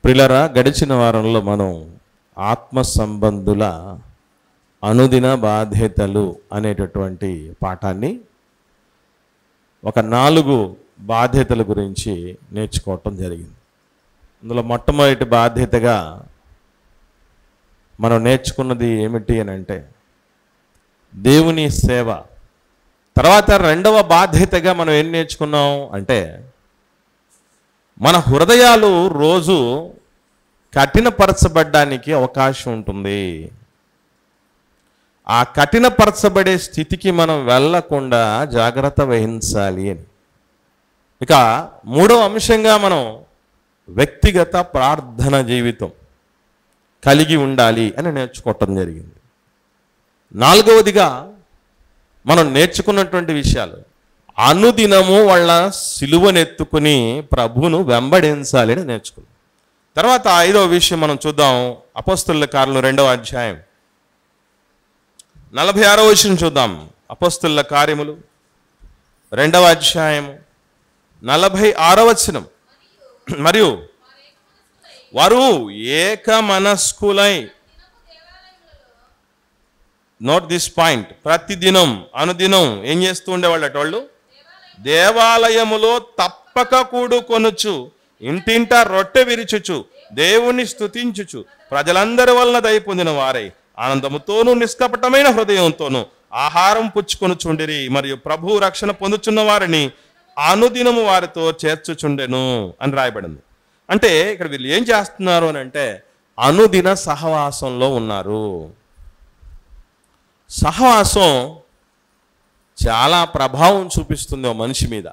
ప్రియులారా, గడిచిన వారంలో మనం ఆత్మ సంబంధుల అనుదిన బాధ్యతలు అనేటటువంటి పాఠాన్ని ఒక 4 బాధ్యతల గురించి నేర్చుకోవటం జరిగింది. అందులో మొట్టమొదటి బాధ్యతగా మనం నేర్చుకున్నది ఏమిటి అని అంటే దేవుని సేవ. తర్వాత రెండవ బాధ్యతగా మనం ఏం నేర్చుకున్నాం అంటే మన హృదయాలు రోజు కఠినపరచబడ్డానికి అవకాశం ఉంటుంది. ఆ కఠినపరచబడే స్థితికి మనం వెళ్ళకుండా జాగ్రత్త వహించాలి అని. ఇక మూడవ అంశంగా మనం వ్యక్తిగత ప్రార్థన జీవితం కలిగి ఉండాలి అని నేర్చుకోవటం జరిగింది. 4వదిగా మనం నేర్చుకున్నటువంటి విషయాలు అనుదినము వాళ్ళ సిలువనెత్తుకుని ప్రభువును వెంబడించాలి అని నేర్చుకున్నాం. తర్వాత 5వ విషయం మనం చూద్దాం. అపోస్తలుల కార్యములు 2వ అధ్యాయం 46వ వచనం చూద్దాం. అపోస్తలుల కార్యములు 2వ అధ్యాయం 46వ వచనం. మరియు వారు ఏక మనస్కులై, నోట్ దిస్ పాయింట్, ప్రతిదినం అనుదినం ఏం చేస్తూ ఉండేవాళ్ళట? వాళ్ళు దేవాలయములో తప్పక కూడుకొనుచు, ఇంటింట రొట్టె విరుచుచు, దేవుణ్ణి స్తుతించుచు, ప్రజలందరి వలన దయ పొందిన వారై ఆనందముతోనూ నిష్కపటమైన హృదయంతోనూ ఆహారం పుచ్చుకొనుచుండిరి. మరియు ప్రభు రక్షణ పొందుచున్న వారిని అనుదినము వారితో చేర్చుచుండెను అని రాయబడింది. అంటే ఇక్కడ వీళ్ళు ఏం చేస్తున్నారు అని అంటే అనుదిన సహవాసంలో ఉన్నారు. సహవాసం చాలా ప్రభావం చూపిస్తుంది ఓ మనిషి మీద,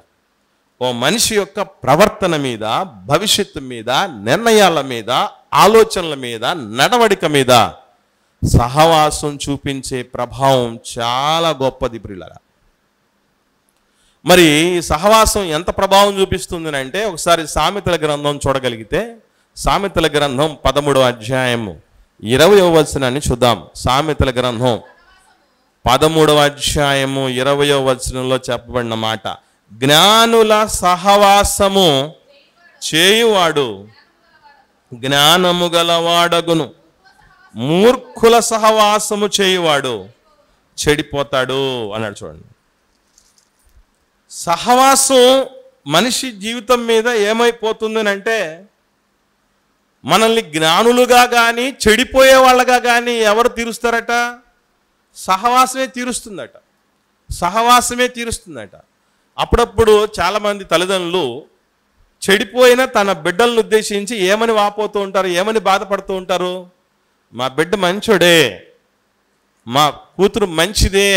ఓ మనిషి యొక్క ప్రవర్తన మీద, భవిష్యత్తు మీద, నిర్ణయాల మీద, ఆలోచనల మీద, నడవడిక మీద సహవాసం చూపించే ప్రభావం చాలా గొప్పది ప్రియులారా. మరి సహవాసం ఎంత ప్రభావం చూపిస్తుంది అంటే ఒకసారి సామెతల గ్రంథం చూడగలిగితే, సామెతల గ్రంథం 13వ అధ్యాయము 20వ వచనాన్ని చూద్దాం. సామెతల గ్రంథం 13వ అధ్యాయము 20వ వచనంలో చెప్పబడిన మాట, జ్ఞానుల సహవాసము చేయువాడు జ్ఞానము గలవాడగును, మూర్ఖుల సహవాసము చేయువాడు చెడిపోతాడు అన్నాడు. చూడండి, సహవాసం మనిషి జీవితం మీద ఏమైపోతుందని అంటే మనల్ని జ్ఞానులుగా కానీ చెడిపోయే వాళ్ళగా కానీ ఎవరు తీరుస్తారట? సహవాసమే తీరుస్తుందట. సహవాసమే తీరుస్తుందట. అప్పుడప్పుడు చాలామంది తల్లిదండ్రులు చెడిపోయిన తన బిడ్డలను ఉద్దేశించి ఏమని వాపోతూ ఉంటారు, ఏమని బాధపడుతూ ఉంటారు? మా బిడ్డ మంచోడే, మా కూతురు మంచిదే,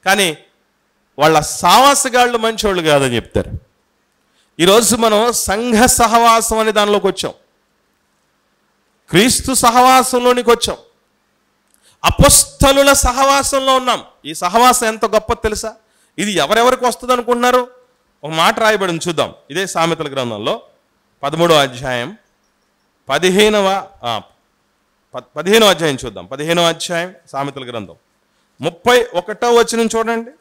కానీ వాళ్ళ సావాసగాళ్ళు మంచోళ్ళు కాదని చెప్తారు. ఈరోజు మనం సంఘ సహవాసం అనే దానిలోకి వచ్చాం, క్రీస్తు సహవాసంలోనికి వచ్చాం, అపోస్తలుల సహవాసంలో ఉన్నాం. ఈ సహవాసం ఎంత గొప్ప తెలుసా? ఇది ఎవరెవరికి వస్తుంది అనుకుంటున్నారు? ఒక మాట రాయబడింది చూద్దాం. ఇదే సామెతల గ్రంథంలో 13వ అధ్యాయం 15వ అధ్యాయం చూద్దాం. 15వ అధ్యాయం సామెతల గ్రంథం 31వ వచనం చూడండి.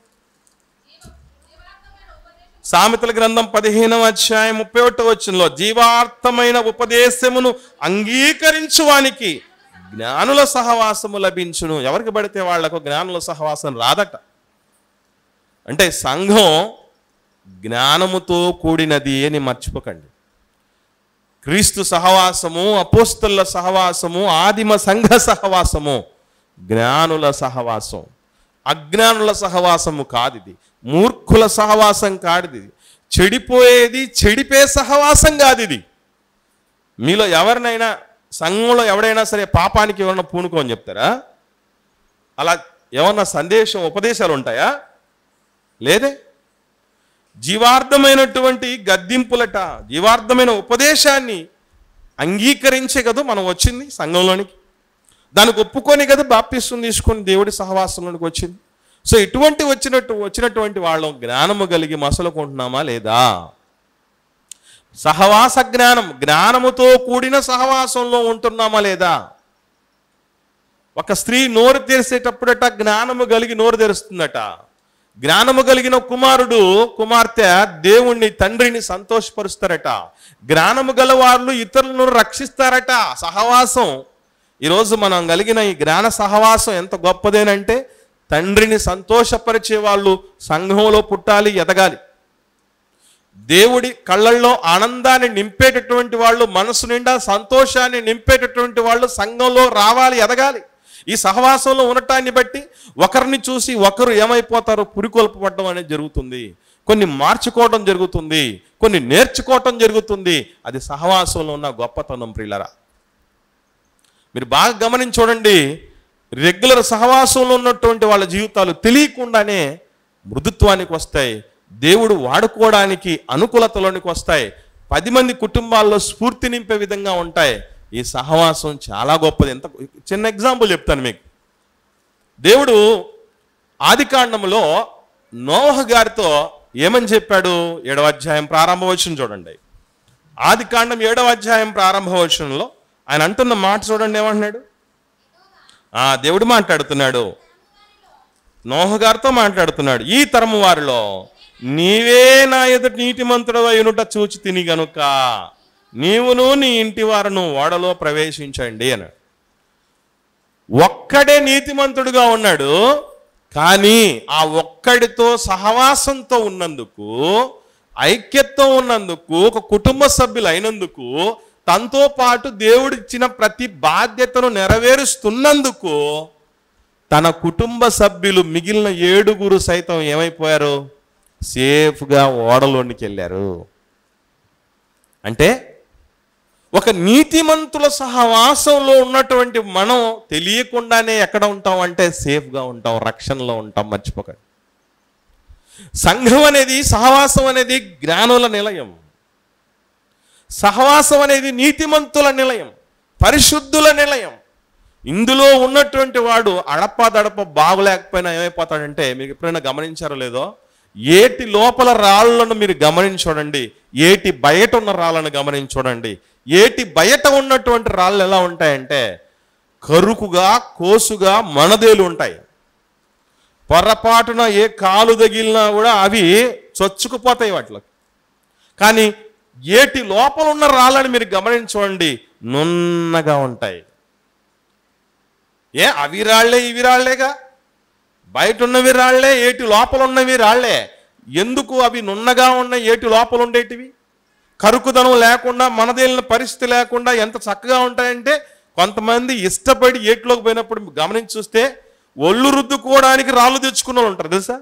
సామెతల గ్రంథం 15వ అధ్యాయం 31వ వచనంలో, జీవార్థమైన ఉపదేశమును అంగీకరించువానికి జ్ఞానుల సహవాసము లభించును. ఎవరికి పడితే వాళ్లకు జ్ఞానుల సహవాసం రాదట. అంటే సంఘం జ్ఞానముతో కూడినది అని మర్చిపోకండి. క్రీస్తు సహవాసము, అపోస్తలుల సహవాసము, ఆదిమ సంఘ సహవాసము జ్ఞానుల సహవాసం. అజ్ఞానుల సహవాసము కాదు ఇది, మూర్ఖుల సహవాసం కాదు ఇది, చెడిపోయేది చెడిపే సహవాసం కాదు ఇది. మీలో ఎవరినైనా, సంఘంలో ఎవడైనా సరే పాపానికి ఏమన్నా పూనుకోని చెప్తారా? అలా ఏమన్నా ఉపదేశాలు ఉంటాయా? లేదే. జీవార్థమైనటువంటి గద్దింపులట, జీవార్థమైన ఉపదేశాన్ని అంగీకరించే కదా మనం వచ్చింది సంఘంలోనికి. దానికి ఒప్పుకొని కదా బాప్తిస్వం తీసుకొని దేవుడి సహవాసంలోనికి వచ్చింది. సో ఇటువంటి వచ్చినటువంటి వాళ్ళం జ్ఞానము కలిగి మసలుకుంటున్నామా లేదా? సహవాస జ్ఞానం, జ్ఞానముతో కూడిన సహవాసంలో ఉంటున్నామా లేదా? ఒక స్త్రీ నోరు తెరిసేటప్పుడట జ్ఞానము కలిగి నోరు తెరుస్తుందట. జ్ఞానము కలిగిన కుమార్తె దేవుణ్ణి తండ్రిని సంతోషపరుస్తారట. జ్ఞానము గల వాళ్ళు ఇతరులను రక్షిస్తారట. సహవాసం, ఈరోజు మనం కలిగిన ఈ జ్ఞాన సహవాసం ఎంత గొప్పదేనంటే, తండ్రిని సంతోషపరిచే వాళ్ళు సంఘంలో పుట్టాలి, ఎదగాలి. దేవుడి కళ్ళల్లో ఆనందాన్ని నింపేటటువంటి వాళ్ళు, మనసు నిండా సంతోషాన్ని నింపేటటువంటి వాళ్ళు సంఘంలో రావాలి, ఎదగాలి. ఈ సహవాసంలో ఉండటాన్ని బట్టి ఒకరిని చూసి ఒకరు ఏమైపోతారో పురికొల్పబడడం అనేది జరుగుతుంది. కొన్ని మార్చుకోవడం జరుగుతుంది, కొన్ని నేర్చుకోవటం జరుగుతుంది. అది సహవాసంలో ఉన్న గొప్పతనం ప్రియులరా. మీరు బాగా గమనించి చూడండి, రెగ్యులర్ సహవాసంలో ఉన్నటువంటి వాళ్ళ జీవితాలు తెలియకుండానే మృదుత్వానికి వస్తాయి, దేవుడు వాడుకోవడానికి అనుకూలతలోనికి వస్తాయి, 10 మంది కుటుంబాల్లో స్ఫూర్తి నింపే విధంగా ఉంటాయి. ఈ సహవాసం చాలా గొప్పది. ఎంత చిన్న ఎగ్జాంపుల్ చెప్తాను మీకు. దేవుడు ఆదికాండంలో నోహ గారితో ఏమని చెప్పాడు? 7వ అధ్యాయం ప్రారంభవచనం చూడండి. ఆదికాండం 7వ అధ్యాయం ప్రారంభవచనంలో ఆయన అంటున్న మాట చూడండి. ఏమంటున్నాడు? దేవుడు మాట్లాడుతున్నాడు, నోహ గారితో మాట్లాడుతున్నాడు. ఈ తరము వారిలో నీవే నా ఎదుట నీతిమంతుడవై ఉండుట చూచి తిని గనుక నీవును నీ ఇంటి వారును ఓడలో ప్రవేశించండి అన్నాడు. ఒక్కడే నీతిమంతుడుగా ఉన్నాడు, కానీ ఆ ఒక్కడితో సహవాసంతో ఉన్నందుకు, ఐక్యత్వం ఉన్నందుకు, ఒక కుటుంబ సభ్యులు అయినందుకు, తనతో పాటు దేవుడు ఇచ్చిన ప్రతి బాధ్యతను నెరవేరుస్తున్నందుకు తన కుటుంబ సభ్యులు మిగిలిన 7 సైతం ఏమైపోయారు? సేఫ్గా ఓడలోనికి వెళ్ళారు. అంటే ఒక నీతిమంతుల సహవాసంలో ఉన్నటువంటి మనం తెలియకుండానే ఎక్కడ ఉంటాం అంటే సేఫ్గా ఉంటాం, రక్షణలో ఉంటాం. మర్చిపోకండి. సంఘం అనేది, సహవాసం అనేది జ్ఞానుల నిలయం. సహవాసం అనేది నీతిమంతుల నిలయం, పరిశుద్ధుల నిలయం. ఇందులో ఉన్నటువంటి వాడు అడపదడప బాగులేకపోయినా ఏమైపోతాడంటే, మీరు ఎప్పుడైనా గమనించారో లేదో, ఏటి లోపల రాళ్ళను మీరు గమనించి చూడండి, ఏటి బయట ఉన్న రాళ్ళను గమనించి చూడండి. ఏటి బయట ఉన్నటువంటి రాళ్ళు ఎలా ఉంటాయంటే కరుకుగా, కోసుగా, మనదేలు ఉంటాయి. పొరపాటున ఏ కాలు తగిలినా కూడా అవి చొచ్చుకుపోతాయి వాటిలోకి. కానీ ఏటి లోపల ఉన్న రాళ్ళని మీరు గమనించి చూడండి, నున్నగా ఉంటాయి. అవి రాళ్లే, ఇవి రాళ్లేగా. బయట ఉన్నవి రాళ్లే, ఏటి లోపల ఉన్నవి రాళ్లే. ఎందుకు అవి నున్నగా ఉన్నాయి? ఏటి లోపల ఉండేటివి కరుకుదనం లేకుండా, మనదేలిన పరిస్థితి లేకుండా ఎంత చక్కగా ఉంటాయంటే, కొంతమంది ఇష్టపడి ఏటిలోకి పోయినప్పుడు గమనించి చూస్తే ఒళ్ళు రుద్దుకోవడానికి రాళ్ళు తెచ్చుకున్న వాళ్ళు ఉంటారు తెలుసా.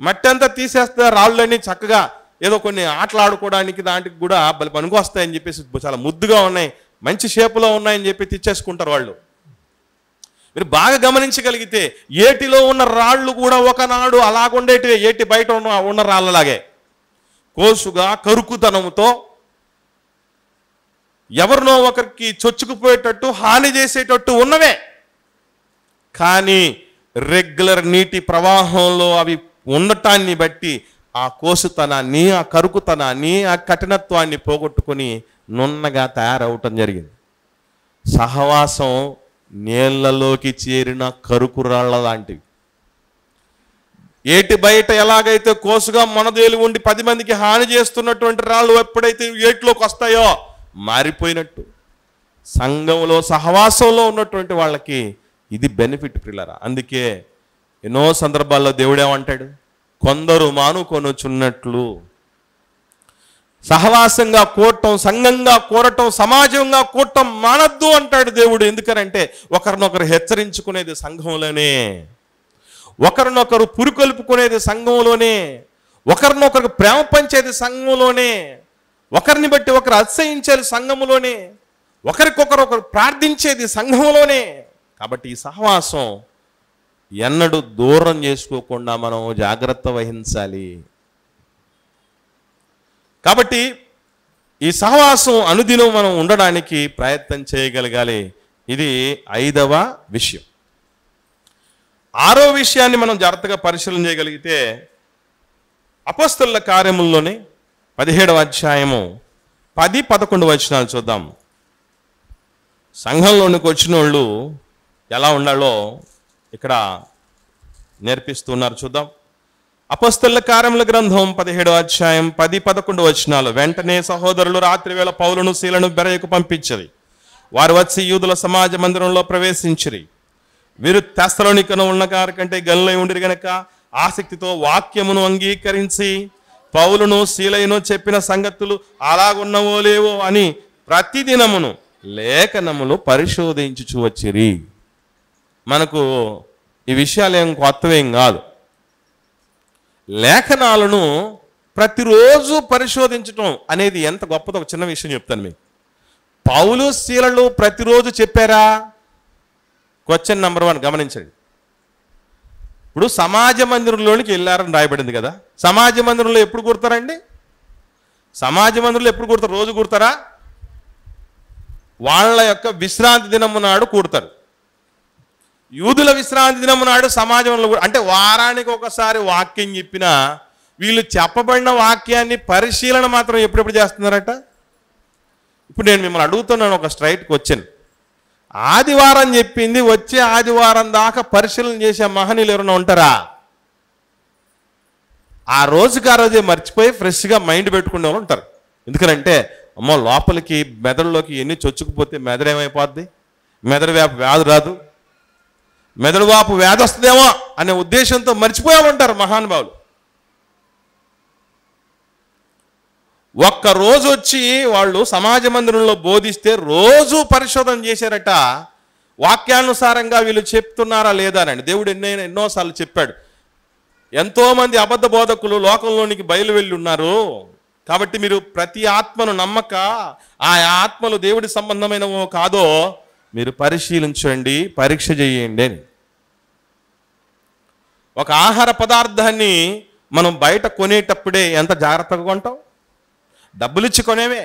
మట్టి అంతా తీసేస్తే రాళ్ళని చక్కగా ఏదో కొన్ని ఆటలు ఆడుకోవడానికి దానికి కూడా పనికి వస్తాయని చెప్పేసి, చాలా ముద్దుగా ఉన్నాయి, మంచి షేపులో ఉన్నాయని చెప్పి తెచ్చేసుకుంటారు వాళ్ళు. మీరు బాగా గమనించగలిగితే ఏటిలో ఉన్న రాళ్ళు కూడా ఒకనాడు అలాగుండేటివే, ఏటి బయట ఉన్న రాళ్ళలాగే కోసుగా, కరుకుతనంతో, ఎవరినో ఒకరికి చొచ్చుకుపోయేటట్టు, హాని చేసేటట్టు ఉన్నవే. కానీ రెగ్యులర్ నీటి ప్రవాహంలో అవి ఉండటాన్ని బట్టి ఆ కోసుతనాన్ని, ఆ కరుకుతనాన్ని, ఆ కఠినత్వాన్ని పోగొట్టుకుని నున్నగా తయారవటం జరిగింది. సహవాసం నీళ్లలోకి చేరిన కరుకురాళ్ల లాంటివి. ఏటి బయట ఎలాగైతే కోసుగా మనదేలు ఉండి 10 మందికి హాని చేస్తున్నటువంటి రాళ్ళు ఎప్పుడైతే ఏటిలోకి వస్తాయో మారిపోయినట్టు, సంఘంలో సహవాసంలో ఉన్నటువంటి వాళ్ళకి ఇది బెనిఫిట్ ప్రియులారా. అందుకే ఎన్నో సందర్భాల్లో దేవుడు ఏమంటాడు? కొందరు మానుకొనుచున్నట్లు. సహవాసంగా కూడటం, సంఘంగా కూడటం, సమాజంగా కూడటం మానద్దు అంటాడు దేవుడు. ఎందుకనంటే ఒకరినొకరు హెచ్చరించుకునేది సంఘంలోనే, ఒకరినొకరు పురికొల్పుకునేది సంఘంలోనే, ఒకరినొకరు ప్రేమ పంచేది సంఘంలోనే, ఒకరిని బట్టి ఒకరు అతిశయించేది సంఘంలోనే, ఒకరికొకరు ప్రార్థించేది సంఘంలోనే. కాబట్టి ఈ సహవాసం ఎన్నడూ దూరం చేసుకోకుండా మనం జాగ్రత్త వహించాలి. కాబట్టి ఈ సహవాసం అనుదినం మనం ఉండడానికి ప్రయత్నం చేయగలగాలి. ఇది 5వ విషయం. 6వ విషయాన్ని మనం జాగ్రత్తగా పరిశీలన చేయగలిగితే అపొస్తలుల కార్యముల్లోనే 17వ అధ్యాయము 10-11 వచనాలు చూద్దాం. సంఘంలోనికి వచ్చిన వాళ్ళు ఎలా ఉండాలో ఇక్కడ నేర్పిస్తున్నారు చూద్దాం. అపొస్తలుల కార్యముల గ్రంథం 17వ అధ్యాయం 10-11 వచనాలు. వెంటనే సహోదరులు రాత్రి వేళ పౌలును శీలను బెరయకు పంపించిరి. వారు వచ్చి యూదుల సమాజ మందిరంలో ప్రవేశించిరి. వీరు తెస్సలోనికను ఉన్న గారి కంటే గలిలై ఉండిరి గనక ఆసక్తితో వాక్యమును అంగీకరించి పౌలును శీలయును చెప్పిన సంగతులు అలాగున్నవో లేవో అని ప్రతిదినమును లేఖనములు పరిశోధించుచు వచ్చిరి. మనకు ఈ విషయాలు ఏం కొత్తవేం కాదు. లేఖనాలను ప్రతిరోజు పరిశోధించటం అనేది ఎంత గొప్పదో ఒక చిన్న విషయం చెప్తాను మీకు. పౌలు శీలలు ప్రతిరోజు చెప్పారా? క్వశ్చన్ నెంబర్ 1 గమనించండి. ఇప్పుడు సమాజ మందిరంలోనికి వెళ్ళారని రాయబడింది కదా. సమాజ మందిరంలో ఎప్పుడు కూడతారండి? సమాజ మందిరంలో ఎప్పుడు కూడతారు? రోజు కూడతారా? వాళ్ళ యొక్క విశ్రాంతి దినము నాడు కూడతారు. యూదుల విశ్రాంతి దినము నాడు సమాజంలో అంటే వారానికి ఒకసారి వాక్యం చెప్పినా వీళ్ళు చెప్పబడిన వాక్యాన్ని పరిశీలన మాత్రం ఎప్పుడెప్పుడు చేస్తున్నారట. ఇప్పుడు నేను మిమ్మల్ని అడుగుతున్నాను ఒక స్ట్రైట్ క్వశ్చన్. ఆదివారం చెప్పింది వచ్చే ఆదివారం దాకా పరిశీలన చేసే మహనీయులు ఎవరైనా ఉంటారా? ఆ రోజుకి ఆ రోజే మర్చిపోయి ఫ్రెష్గా మైండ్ పెట్టుకునే వాళ్ళు ఉంటారు. ఎందుకంటే అమ్మో లోపలికి మెదడులోకి ఎన్ని చొచ్చుకుపోతే మెదడు ఏమైపోద్ది, మెదడు వ్యాధి రాదు, మెదడు వాపు వ్యాధి వస్తుందేమో అనే ఉద్దేశంతో మర్చిపోయామంటారు మహానుభావులు. ఒక్క రోజు వచ్చి వాళ్ళు సమాజ మందిరంలో బోధిస్తే రోజు పరిశోధన చేశారట. వాక్యానుసారంగా వీళ్ళు చెప్తున్నారా లేదా అని. దేవుడు ఎన్నోసార్లు చెప్పాడు. ఎంతోమంది అబద్ధ బోధకులు లోకంలోనికి బయలు వెళ్ళి ఉన్నారు. కాబట్టి మీరు ప్రతి ఆత్మను నమ్మక ఆ ఆత్మలు దేవుడి సంబంధమైనవో కాదో మీరు పరిశీలించండి, పరీక్ష చేయండి అని. ఒక ఆహార పదార్థాన్ని మనం బయట కొనేటప్పుడే ఎంత జాగ్రత్తగా కొంటాం? డబ్బులు ఇచ్చి కొనేవే.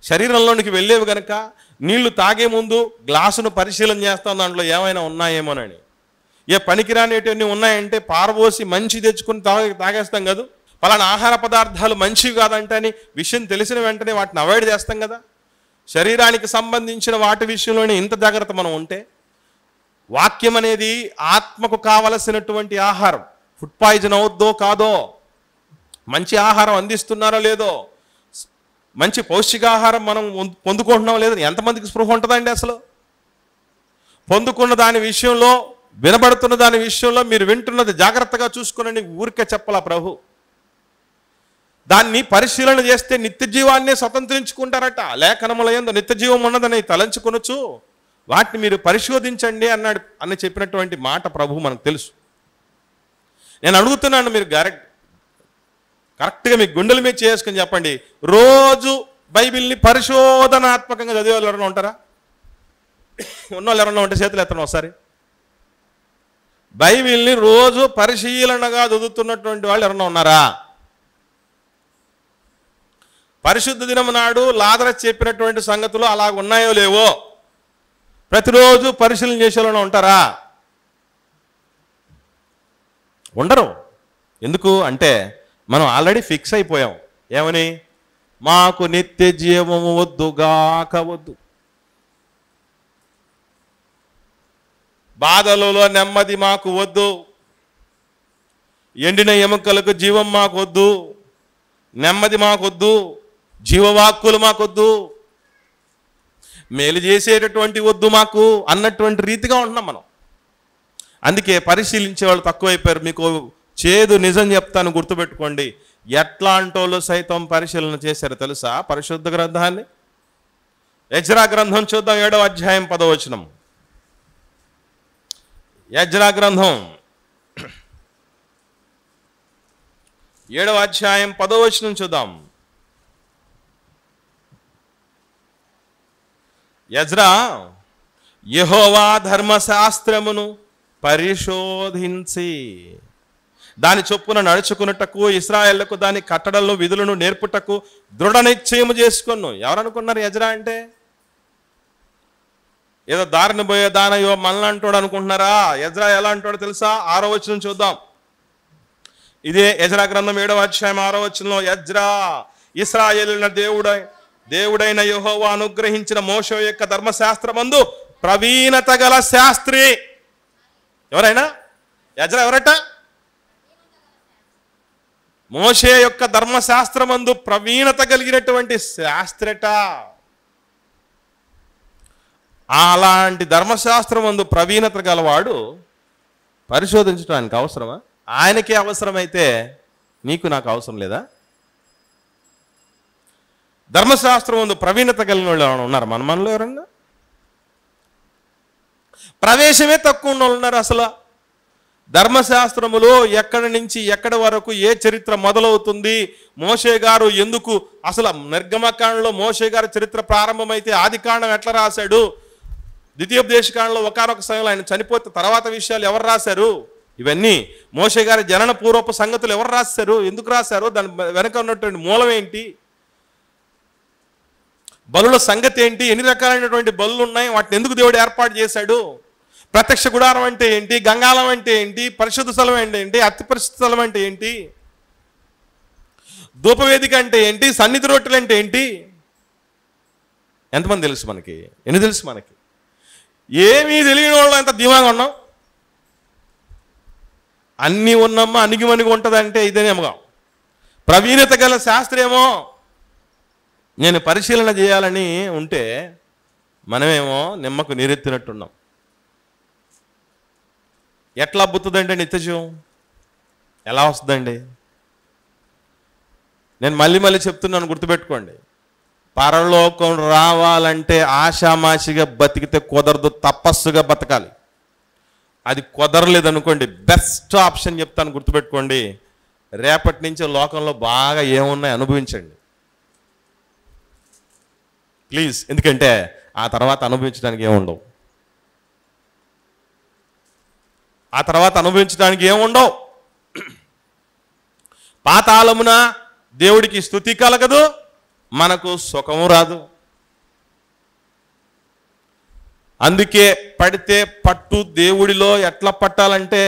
శరీరంలోనికి వెళ్ళేవి కనుక నీళ్లు తాగే ముందు గ్లాసును పరిశీలన చేస్తాం, దాంట్లో ఏమైనా ఉన్నాయేమోనని. ఏ పనికిరానివన్నీ ఉన్నాయంటే పారబోసి మంచి తెచ్చుకుని తాగేస్తాం కదా. పలానా ఆహార పదార్థాలు మంచివి కాదంటే అని విషయం తెలిసిన వెంటనే వాటిని అవాయిడ్ చేస్తాం కదా. శరీరానికి సంబంధించిన వాటి విషయంలోనే ఇంత జాగ్రత్త మనం ఉంటే, వాక్యం అనేది ఆత్మకు కావలసినటువంటి ఆహారం. ఫుడ్ పాయిజన్ అవుద్దో కాదో, మంచి ఆహారం అందిస్తున్నారో లేదో, మంచి పౌష్టికాహారం మనం పొందుకుంటున్నామో లేదో ఎంతమందికి స్పృహ ఉంటుందండి? అసలు పొందుకున్న దాని విషయంలో, వినబడుతున్న దాని విషయంలో మీరు వింటున్నది జాగ్రత్తగా చూసుకుని ఊరికే చెప్పాలా ప్రభు. దాన్ని పరిశీలన చేస్తే నిత్య జీవాన్నే స్వతంత్రించుకుంటారట. లేఖనముల యందు నిత్య జీవం ఉన్నదని తలంచుకొనొచ్చు, వాటిని మీరు పరిశోధించండి అన్నాడు అని చెప్పినటువంటి మాట ప్రభు మనకు తెలుసు. నేను అడుగుతున్నాను, మీరు కరెక్ట్గా మీ గుండెల మీద చేసుకుని చెప్పండి, రోజు బైబిల్ని పరిశోధనాత్మకంగా చదివే వాళ్ళు ఎవరైనా ఉంటారా? ఉన్నవాళ్ళు ఎవరన్నా ఉంటే చేతులు ఎత్తడం ఒకసారి. బైబిల్ని రోజు పరిశీలనగా చదువుతున్నటువంటి వాళ్ళు ఎవరన్నా ఉన్నారా? పరిశుద్ధ దినం నాడు లాజరు చెప్పినటువంటి సంగతులు అలా ఉన్నాయో లేవో ప్రతిరోజు పరిశీలన చేసేవాళ్ళని ఉంటారా? ఉండరు. ఎందుకు అంటే మనం ఆల్రెడీ ఫిక్స్ అయిపోయాం. ఏమని? మాకు నిత్య జీవము వద్దుగాక వద్దు, బాధలలో నెమ్మది మాకు వద్దు, ఎండిన ఎముకలకు జీవం మాకు వద్దు, నెమ్మది మాకొద్దు, జీవవాక్కులు మాకొద్దు, మేలు చేసేటటువంటి వద్దు మాకు అన్నటువంటి రీతిగా ఉంటున్నాం మనం. అందుకే పరిశీలించే వాళ్ళు తక్కువైపోయారు. మీకు చేదు నిజం చెప్తాను, గుర్తుపెట్టుకోండి. ఎట్లాంటి వాళ్ళు సైతం పరిశీలన చేశారు తెలుసా పరిశుద్ధ గ్రంథాన్ని? ఎజ్రా గ్రంథం చూద్దాం, 7వ అధ్యాయం 10వ వచనం. ఎజ్రా గ్రంథం 7వ అధ్యాయం 10వ వచనం చూద్దాం. ఎజ్రా యెహోవా ధర్మశాస్త్రమును పరిశోధించి దాని చొప్పున నడుచుకున్నటకు, ఇశ్రాయేళ్లకు దాని కట్టడలను విధులను నేర్పుటకు దృఢ నిశ్చయము చేసుకొను. ఎవరనుకున్నారు ఎజ్రా అంటే? ఏదో దారిని పోయే దానయో మనలంటోడు అనుకుంటున్నారా? ఎజ్రా ఎలా అంటాడో తెలుసా? 6వ వచనం చూద్దాం. ఇదే ఎజ్రా గ్రంథం 7వ అధ్యాయం 6వ వచనంలో, ఎజ్రా ఇశ్రాయేలుల దేవుడైన యెహోవా అనుగ్రహించిన మోషే యొక్క ధర్మశాస్త్రమందు ప్రవీణత గల శాస్త్రి. ఎవరైనా? ఎజ్రా ఎవరట? మోషే యొక్క ధర్మశాస్త్రమందు ప్రవీణత కలిగినటువంటి శాస్త్రట. అలాంటి ధర్మశాస్త్రమందు ప్రవీణత గలవాడు పరిశోధించడానికి అవసరమా? ఆయనకే అవసరమైతే నీకు నాకు అవసరం లేదా? ధర్మశాస్త్రం ముందు ప్రవీణత కలిగిన వాళ్ళు ఎవరైనా ఉన్నారు మనలో? ఎవరన్నా ప్రవేశమే తక్కువ ఉన్న వాళ్ళు ఉన్నారు. అసలు ధర్మశాస్త్రములో ఎక్కడి నుంచి ఎక్కడి వరకు ఏ చరిత్ర మొదలవుతుంది, మోషే గారు ఎందుకు, అసలు నిర్గమకాండంలో మోషే గారి చరిత్ర ప్రారంభమైతే ఆది కాండం ఎట్లా రాశాడు, ద్వితీయోపదేశకాండంలో ఒకానొక సమయంలో ఆయన చనిపోతే తర్వాత విషయాలు ఎవరు రాశారు, ఇవన్నీ మోషే గారి జనన పూర్వపు సంగతులు ఎవరు రాశారు, ఎందుకు రాశారు, దాని వెనక ఉన్నటువంటి మూలం ఏంటి, బలుల సంగతి ఏంటి, ఎన్ని రకాలైనటువంటి బలులు ఉన్నాయి, వాటిని ఎందుకు దేవుడు ఏర్పాటు చేశాడు, ప్రత్యక్ష గుడారం అంటే ఏంటి, గంగాళం అంటే ఏంటి, పరిశుద్ధ స్థలం అంటే ఏంటి, అతి పరిశుద్ధ స్థలం అంటే ఏంటి, ధూపవేదిక అంటే ఏంటి, సన్నిధి రొట్టెలు అంటే ఏంటి, ఎంతమంది తెలుసు మనకి? ఎన్ని తెలుసు మనకి? ఏమీ తెలియని వాళ్ళు ఎంత ధీమాగా ఉన్నాం. అన్నీ ఉన్నమ్మా అణిగిమణిగి ఉంటుంది అంటే ఇదేనేమో. ప్రవీణత గల శాస్త్రేమో నేను పరిశీలన చేయాలని ఉంటే మనమేమో నిమ్మకు నీరెత్తినట్టున్నాం. ఎట్లా అబ్బుతుందండి నిత్యజీవం? ఎలా వస్తుందండి? నేను మళ్ళీ చెప్తున్నాను, గుర్తుపెట్టుకోండి. పరలోకం రావాలంటే ఆషామాషిగా బతికితే కుదరదు, తపస్సుగా బతకాలి. అది కుదరలేదనుకోండి, బెస్ట్ ఆప్షన్ చెప్తాను, గుర్తుపెట్టుకోండి. రేపటి నుంచి లోకంలో బాగా ఏమున్నాయి అనుభవించండి ప్లీజ్. ఎందుకంటే ఆ తర్వాత అనుభవించడానికి ఏముండవు, ఆ తర్వాత అనుభవించడానికి ఏముండవు. పాతాళమున దేవుడికి స్తుతి కలగదు, మనకు సుఖము రాదు. అందుకే పడితే పట్టు దేవుడిలో ఎట్లా పట్టాలంటే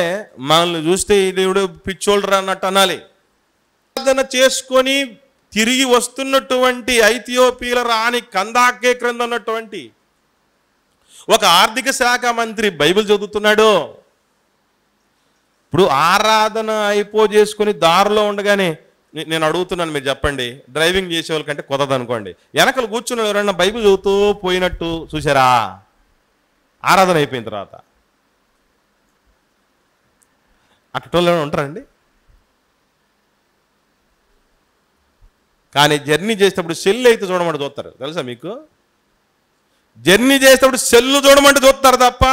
మనల్ని చూస్తే ఈ దేవుడు పిచ్చోళ్ళు అన్నట్టు అనాలి. ప్రార్థన చేసుకొని తిరిగి వస్తున్నటువంటి ఐథియోపియల రాణి కందాకే క్రింద ఉన్నటువంటి ఒక ఆర్థిక శాఖ మంత్రి బైబిల్ చదువుతున్నాడు. ఇప్పుడు ఆరాధన చేసుకొని దారిలో ఉండగానే నేను అడుగుతున్నాను, మీరు చెప్పండి, డ్రైవింగ్ చేసే వాళ్ళకంటే కుదరదు అనుకోండి, వెనకలు కూర్చున్న ఎవరైనా బైబిల్ చదువుతూ పోయినట్టు చూసారా? ఆరాధన అయిపోయిన తర్వాత అట్టోళ్ళు ఉంటారండి. కానీ జర్నీ చేసేటప్పుడు సెల్ అయితే చూడమంటే చూస్తారు, తెలుసా మీకు? జర్నీ చేసేటప్పుడు సెల్లు చూడమంటే చూస్తారు తప్ప,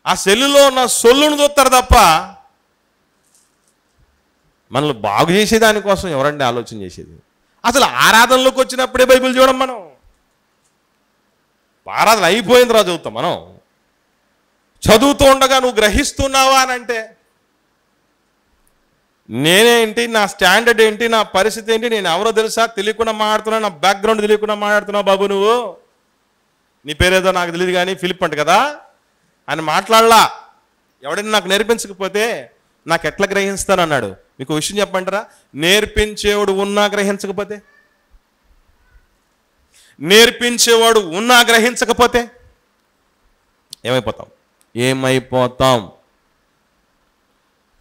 ఆ సెల్లులో ఉన్న సొల్లును చూస్తారు తప్ప మనల్ని బాగు చేసేదానికోసం ఎవరండి ఆలోచన చేసేది? అసలు ఆరాధనలోకి వచ్చినప్పుడే బైబిల్ చూడం మనం. ఆరాధన అయిపోయిన తర్వాత చదువుతాం మనం. చదువుతూ ఉండగా నువ్వు గ్రహిస్తున్నావా అని అంటే నేనేంటి, నా స్టాండర్డ్ ఏంటి, నా పరిస్థితి ఏంటి, నేను ఎవరో తెలుసా, తెలియకుండా మాట్లాడుతున్నా, నా బ్యాక్గ్రౌండ్ తెలియకుండా మాట్లాడుతున్నావు బాబు నువ్వు, నీ పేరేదో నాకు తెలియదు కానీ ఫిలిప్ అంట కదా అని మాట్లాడలా. ఎవడైనా నాకు నేర్పించకపోతే నాకు ఎట్లా గ్రహిస్తానన్నాడు. మీకు విషయం చెప్పంటారా? నేర్పించేవాడు ఉన్నా గ్రహించకపోతే, నేర్పించేవాడు ఉన్నా గ్రహించకపోతే ఏమైపోతాం?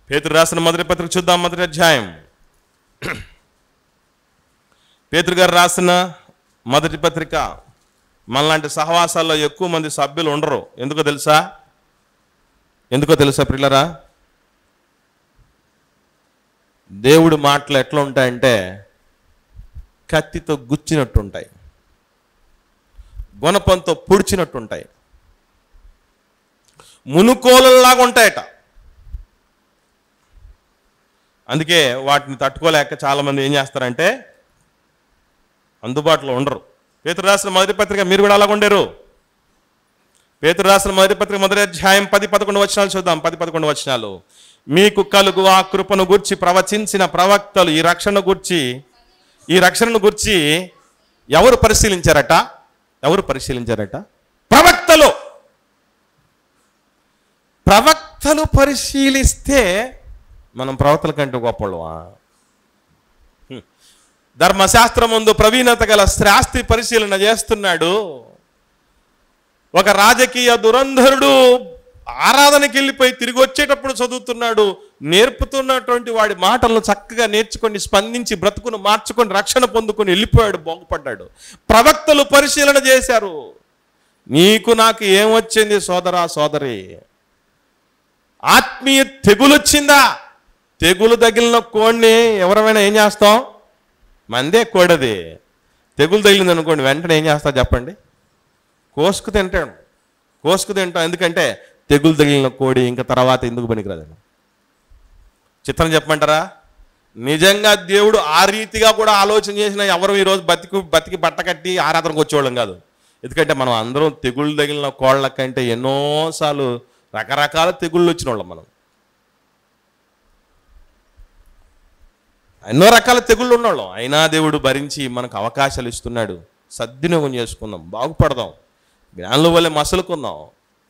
పేతురు రాసిన మొదటి పత్రిక చూద్దాం, మొదటి అధ్యాయం. పేతురు గారు రాసిన మొదటి పత్రిక. మనలాంటి సహవాసాల్లో ఎక్కువ మంది సభ్యులు ఉండరు. ఎందుకో తెలుసా ప్రియులరా? దేవుడి మాటలు ఎట్లా ఉంటాయంటే కత్తితో గుచ్చినట్టుంటాయి, గుణపంతో పొడిచినట్టుంటాయి, మునుకోలలాగా ఉంటాయట. అందుకే వాటిని తట్టుకోలేక చాలామంది ఏం చేస్తారంటే అందుబాటులో ఉండరు. పేతురు రాసిన మొదటి పత్రిక మీరు కూడా అలాగ ఉండరు. పేతురు రాసిన మొదటి పత్రిక మొదటి అధ్యాయం 10-11 వచనాలు చూద్దాం. 10-11 వచనాలు. మీకు కలుగు ఆ కృపను గుర్చి ప్రవచించిన ప్రవక్తలు ఈ రక్షణను గుర్చి ఎవరు పరిశీలించారట? ప్రవక్తలు పరిశీలిస్తే మనం ప్రవక్తల కంటే గొప్పవాళ్ళమా? ధర్మశాస్త్రం ముందు ప్రవీణత గల శాస్త్రి పరిశీలన చేస్తున్నాడు. ఒక రాజకీయ దురంధరుడు ఆరాధనకి వెళ్ళిపోయి తిరిగి వచ్చేటప్పుడు చదువుతున్నాడు. నేర్పుతున్నటువంటి వాడి మాటలను చక్కగా నేర్చుకొని స్పందించి బ్రతుకును మార్చుకొని రక్షణ పొందుకొని వెళ్ళిపోయాడు, బాగుపడ్డాడు. ప్రవక్తలు పరిశీలన చేశారు. నీకు నాకు ఏమొచ్చింది సోదరా సోదరి? ఆత్మీయ తెగులు వచ్చిందా? తెగులు తగిలిన కోడిని ఎవరైనా ఏం చేస్తాం? మందే కోడది. తెగులు తగిలింది అనుకోండి, వెంటనే ఏం చేస్తా చెప్పండి? కోసుకు తింటాం. ఎందుకంటే తెగులు తగిలిన కోడి ఇంకా తర్వాత ఎందుకు పనికిరాదని. చిత్రం చెప్పమంటారా? నిజంగా దేవుడు ఆ రీతిగా కూడా ఆలోచన చేసిన ఎవరు ఈరోజు బతికి బట్ట కట్టి ఆరాధనకు వచ్చేవాళ్ళం కాదు. ఎందుకంటే మనం అందరం తెగుళ్ళు తగిలిన కోళ్ళ కంటే ఎన్నోసార్లు రకరకాల తెగుళ్ళు వచ్చిన వాళ్ళం. మనం ఎన్నో రకాల తెగుళ్ళు ఉన్నవాళ్ళం. అయినా దేవుడు భరించి మనకు అవకాశాలు ఇస్తున్నాడు. సద్వినియోగం చేసుకుందాం, బాగుపడదాం, జ్ఞానుల వల్లే మసలుకుందాం.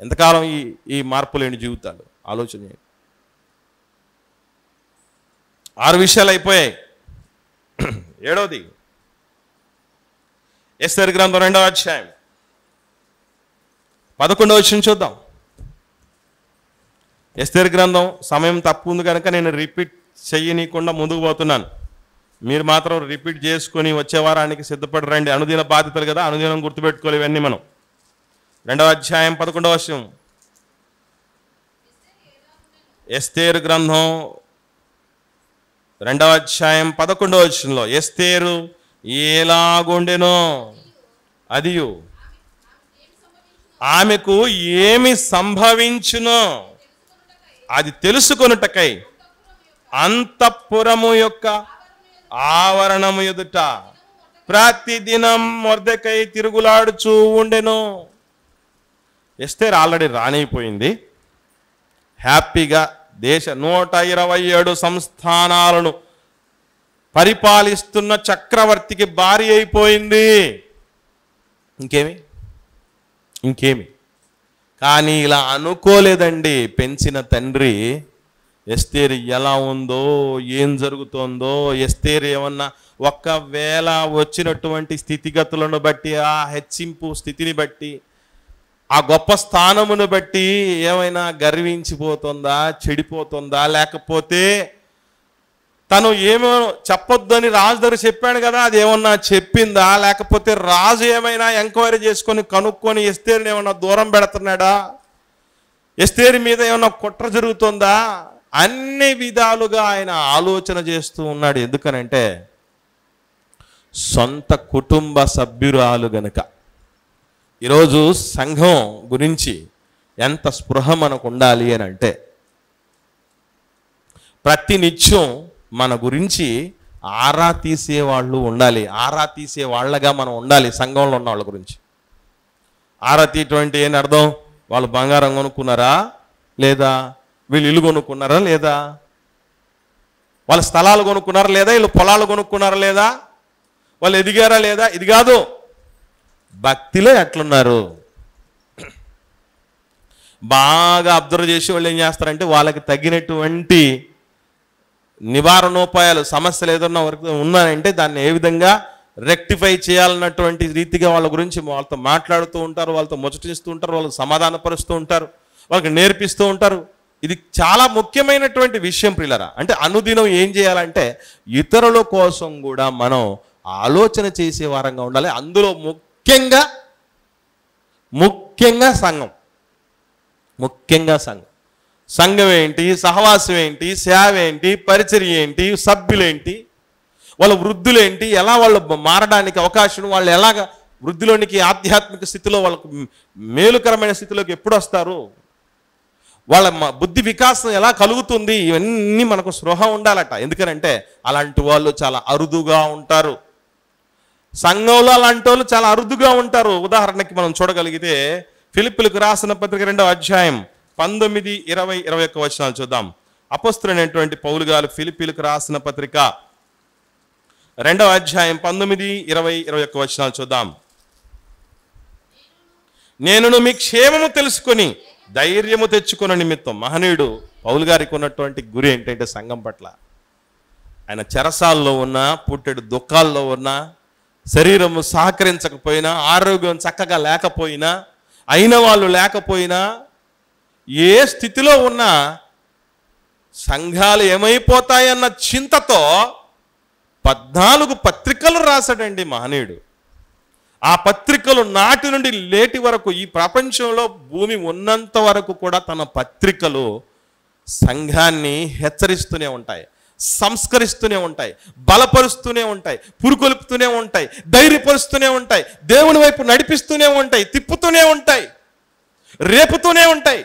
ఎంతకాలం ఈ మార్పు లేని జీవితాలు? ఆలోచన చేయండి. 6 విషయాలు అయిపోయాయి. 7వది ఎస్తేరు గ్రంథం 2వ అధ్యాయం 11వ వచనం చూద్దాం. ఎస్తేరు గ్రంథం సమయం తప్పు ఉంది కనుక నేను రిపీట్ చెయ్యనీయకుండా ముందుకు పోతున్నాను. మీరు మాత్రం రిపీట్ చేసుకొని వచ్చే వారానికి సిద్ధపడి రండి. అనుదిన బాధ్యతలు కదా, అనుదినం గుర్తుపెట్టుకోవాలి ఇవన్నీ. మనం 2వ అధ్యాయం 11వ వచనం. ఎస్తేరు గ్రంథం 2వ అధ్యాయం 11వ వచనంలో ఎస్తేరు ఎలాగుండెనో అదియు ఆమెకు ఏమి సంభవించునో అది తెలుసుకొనుటకై అంతఃపురము యొక్క ఆవరణము ఎదుట ప్రతిదినం మొర్దెకై తిరుగులాడుచూ ఉండెను. ఎస్తేరు ఆల్రెడీ రానైపోయింది. హ్యాపీగా 127 సంస్థానాలను పరిపాలిస్తున్న చక్రవర్తికి భార్య అయిపోయింది. ఇంకేమి కానీ ఇలా అనుకోలేదండి పెంచిన తండ్రి. ఎస్తేరు ఎలా ఉందో, ఏం జరుగుతోందో, ఎస్తేరు ఏమన్నా ఒకవేళ వచ్చినటువంటి స్థితిగతులను బట్టి, ఆ హెచ్చింపు స్థితిని బట్టి, ఆ గొప్ప స్థానమును బట్టి ఏమైనా గర్వించిపోతుందా, చెడిపోతుందా, లేకపోతే తను ఏమో చెప్పొద్దని రాజు దగ్గర చెప్పాడు కదా, అది ఏమన్నా చెప్పిందా, లేకపోతే రాజు ఏమైనా ఎంక్వైరీ చేసుకొని కనుక్కొని ఎస్తేరుని ఏమన్నా దూరం పెడుతున్నాడా, ఎస్తేరు మీద ఏమన్నా కుట్ర జరుగుతుందా, అన్ని విధాలుగా ఆయన ఆలోచన చేస్తూ ఉన్నాడు. ఎందుకనంటే సొంత కుటుంబ సభ్యురాలు గనుక. ఈరోజు సంఘం గురించి ఎంత స్పృహ మనకు ఉండాలి అని అంటే, ప్రతినిత్యం మన గురించి ఆరా తీసేవాళ్ళు ఉండాలి. ఆరా తీసే వాళ్ళగా మనం ఉండాలి. సంఘంలో ఉన్న వాళ్ళ గురించి ఆరా తీయటువంటి ఏంటి అర్థం? వాళ్ళు బంగారం కొనుక్కున్నారా లేదా, వీళ్ళు ఇల్లు కొనుక్కున్నారా లేదా, వాళ్ళ స్థలాలు కొనుక్కున్నారా లేదా, వీళ్ళు పొలాలు కొనుక్కున్నారా లేదా, వాళ్ళు ఎదిగారా లేదా. ఇది కాదు, భక్తిలో ఎట్లున్నారు బాగా అబ్జర్వ్ చేసి వాళ్ళు ఏం చేస్తారంటే వాళ్ళకి తగినటువంటి నివారణోపాయాలు, సమస్యలు ఏదన్నా వరకు ఉన్నాయంటే దాన్ని ఏ విధంగా రెక్టిఫై చేయాలన్నటువంటి రీతిగా వాళ్ళ గురించి వాళ్ళతో మాట్లాడుతూ ఉంటారు, వాళ్ళతో ముచ్చటిస్తూ ఉంటారు, వాళ్ళకి సమాధానపరుస్తూ ఉంటారు, వాళ్ళకి నేర్పిస్తూ ఉంటారు. ఇది చాలా ముఖ్యమైనటువంటి విషయం ప్రియులారా. అంటే అనుదినం ఏం చేయాలంటే ఇతరుల కోసం కూడా మనం ఆలోచన చేసే వారంగా ఉండాలి. అందులో ముఖ్యంగా సంఘం. సంఘం ఏంటి, సహవాసం ఏంటి, సేవ ఏంటి, పరిచర్య ఏంటి, సభ్యులేంటి, వాళ్ళ వృద్ధులేంటి, ఎలా వాళ్ళు మారడానికి అవకాశం, వాళ్ళు ఎలాగ వృద్ధిలోనికి ఆధ్యాత్మిక స్థితిలో వాళ్ళకు మేలుకరమైన స్థితిలోకి ఎప్పుడు వస్తారు, వాళ్ళ బుద్ధి వికాసం ఎలా కలుగుతుంది, ఇవన్నీ మనకు స్పృహ ఉండాలట. ఎందుకనంటే అలాంటి వాళ్ళు చాలా అరుదుగా ఉంటారు. సంఘంలో అలాంటి వాళ్ళు చాలా అరుదుగా ఉంటారు. ఉదాహరణకి మనం చూడగలిగితే ఫిలిప్పీలకు రాసిన పత్రిక 2వ అధ్యాయం 19, 20, 21 వచనాలు చూద్దాం. అపొస్తలుడైనటువంటి పౌలు గారు ఫిలిప్పీలకు రాసిన పత్రిక 2వ అధ్యాయం 19, 20, 21 వచనాలు చూద్దాం. నేను మీ క్షేమము తెలుసుకొని ధైర్యము తెచ్చుకున్న నిమిత్తం. మహనీయుడు పౌలు గారికి ఉన్నటువంటి గురి ఏంటంటే సంఘం పట్ల. ఆయన చెరసాల్లో ఉన్నా, పుట్టెడు దుఃఖాల్లో ఉన్నా, శరీరము సహకరించకపోయినా, ఆరోగ్యం చక్కగా లేకపోయినా, అయిన వాళ్ళు లేకపోయినా, ఏ స్థితిలో ఉన్నా సంఘాలు ఏమైపోతాయన్న చింతతో 14 పత్రికలు రాశాడండి మహనీయుడు. ఆ పత్రికలు నాటి నుండి లేటి వరకు, ఈ ప్రపంచంలో భూమి ఉన్నంత వరకు కూడా తన పత్రికలు సంఘాన్ని హెచ్చరిస్తూనే ఉంటాయి, సంస్కరిస్తూనే ఉంటాయి, బలపరుస్తూనే ఉంటాయి, పురుకొల్పుతూనే ఉంటాయి, ధైర్యపరుస్తూనే ఉంటాయి, దేవుని వైపు నడిపిస్తూనే ఉంటాయి, తిప్పుతూనే ఉంటాయి, రేపుతూనే ఉంటాయి.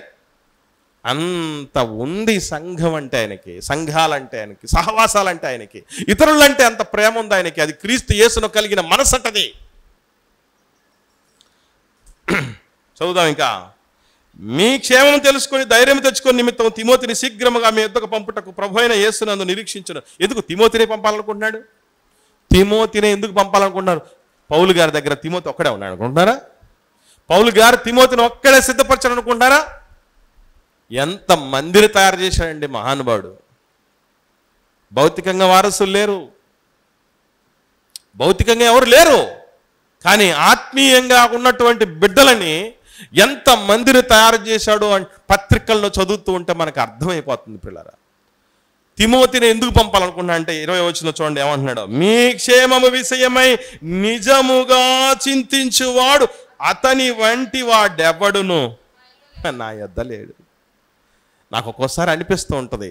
అంత ఉంది సంఘం అంటే ఆయనకి, సంఘాలంటే ఆయనకి, సహవాసాలంటే ఆయనకి, ఇతరులంటే అంత ప్రేమ ఉంది ఆయనకి. అది క్రీస్తు యేసును కలిగిన మనసటది. చదువుదాం ఇంకా. మీ క్షేమం తెలుసుకొని ధైర్యం తెచ్చుకొని నిమిత్తం తిమోతిని శీఘ్రముగా మీ యొద్దకు పంపుటకు ప్రభు అయిన యేసునందు నిరీక్షించును. ఎందుకు తిమోతినే పంపాలనుకుంటున్నాడు? తిమోతినే ఎందుకు పంపాలనుకుంటున్నారు? పౌలు గారి దగ్గర తిమోతి ఒక్కడే ఉన్నాడు అనుకుంటున్నారా? పౌలు గారు తిమోతిని ఒక్కడే సిద్ధపరచాలనుకుంటున్నారా? ఎంత మందిని తయారు చేశాడండి మహానుభావుడు. భౌతికంగా వారసులు లేరు, భౌతికంగా ఎవరు లేరు, కానీ ఆత్మీయంగా ఉన్నటువంటి బిడ్డలని ఎంత మందిని తయారు చేశాడు అని పత్రికల్లో చదువుతూ ఉంటే మనకు అర్థమైపోతుంది పిల్లరా. తిమోతిని ఎందుకు పంపాలనుకున్నా అంటే 20వ వచనంలో చూడండి ఏమంటున్నాడు. మీ క్షేమము విషయమై నిజముగా చింతించువాడు అతని వంటి వాడెవడును నా యొద్ద లేడు. నాకు ఒక్కోసారి అనిపిస్తూ ఉంటుంది,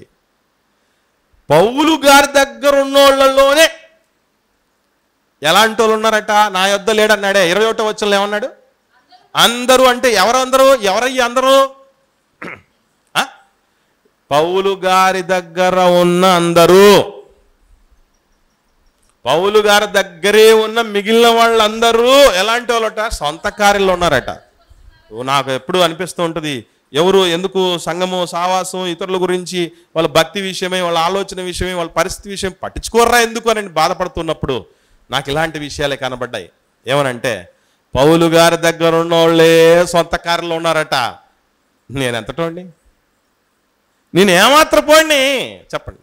పౌలు గారి దగ్గర ఉన్నోళ్లలోనే ఎలాంటి వాళ్ళు ఉన్నారట, నా యొద్ద లేడన్నాడే. 21వ వచనంలో ఏమన్నాడు? అందరూ అంటే ఎవరందరూ? ఎవరయ్యి అందరూ? పౌలు గారి దగ్గర ఉన్న అందరూ, పౌలు గారి దగ్గరే ఉన్న మిగిలిన వాళ్ళందరూ ఎలాంటి వాళ్ళట? సొంత కార్యాలు ఉన్నారట. నాకు ఎప్పుడు అనిపిస్తూ ఉంటుంది, ఎవరు ఎందుకు సంఘము సావాసం ఇతరుల గురించి, వాళ్ళ భక్తి విషయమై, వాళ్ళ ఆలోచన విషయమై, వాళ్ళ పరిస్థితి విషయం పట్టించుకోర్రా ఎందుకు అని బాధపడుతున్నప్పుడు నాకు ఇలాంటి విషయాలే కనబడ్డాయి. ఏమనంటే పౌలు గారి దగ్గర ఉన్నోళ్ళే సొంత కార్యాలు ఉన్నారట. నేను ఎంతటోండి? నేను ఏమాత్రపోండి చెప్పండి.